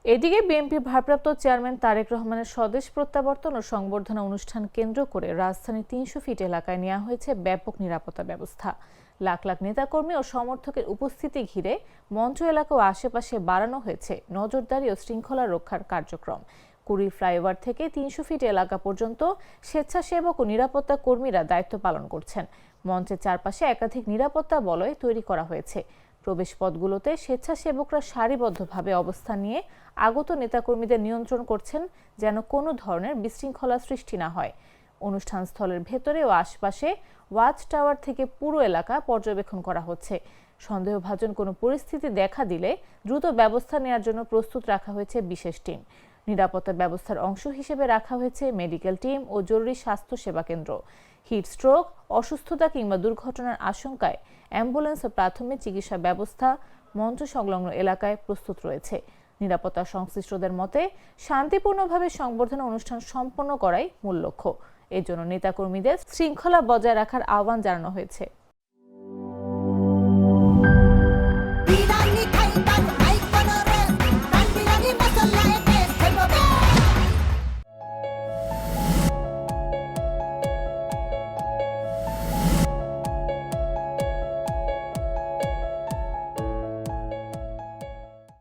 এদিকে বিএনপির ভারপ্রাপ্ত চেয়ারম্যান তারেক রহমানের স্বদেশ প্রত্যাবর্তন ও সংবর্ধনা অনুষ্ঠান কেন্দ্র করে রাজধানীর ৩০০ ফিট এলাকায় নেওয়া হয়েছে ব্যাপক নিরাপত্তা ব্যবস্থা। লাখ লাখ নেতাকর্মী ও সমর্থকের উপস্থিতি ঘিরে মঞ্চ এলাকা ও আশেপাশে বাড়ানো হয়েছে নজরদারি ও শৃঙ্খলা রক্ষার কার্যক্রম। কুড়িল ফ্লাইওভার থেকে ৩০০ ফিট এলাকা পর্যন্ত স্বেচ্ছাসেবক ও নিরাপত্তা কর্মীরা দায়িত্ব পালন করছেন। মঞ্চের চারপাশে একাধিক নিরাপত্তা বলয় তৈরি করা হয়েছে। প্রবেশপথগুলোতে স্বেচ্ছাসেবকরা সারিবদ্ধভাবে অবস্থান নিয়ে আগত নেতাকর্মীদের নিয়ন্ত্রণ করছেন, যেন কোনো ধরনের বিশৃঙ্খলা সৃষ্টি না হয়। অনুষ্ঠান স্থলের ভেতরে ও আশপাশে ওয়াচ টাওয়ার থেকে পুরো এলাকা পর্যবেক্ষণ করা হচ্ছে। সন্দেহভাজন কোনো পরিস্থিতি দেখা দিলে দ্রুত ব্যবস্থা নেওয়ার জন্য প্রস্তুত রাখা হয়েছে বিশেষ টিম। নিরাপত্তা ব্যবস্থার অংশ হিসেবে রাখা হয়েছে মেডিকেল টিম ও জরুরি স্বাস্থ্য সেবা কেন্দ্র। হিট স্ট্রোক, অসুস্থতা কিংবা দুর্ঘটনার আশঙ্কায় অ্যাম্বুলেন্স ও প্রাথমিক চিকিৎসা ব্যবস্থা মঞ্চ সংলগ্ন এলাকায় প্রস্তুত রয়েছে। নিরাপত্তা সংশ্লিষ্টদের মতে শান্তিপূর্ণভাবে সংবর্ধনা অনুষ্ঠান সম্পন্ন করাই মূল লক্ষ্য। এর জন্য নেতাকর্মীদের শৃঙ্খলা বজায় রাখার আহ্বান জানানো হয়েছে।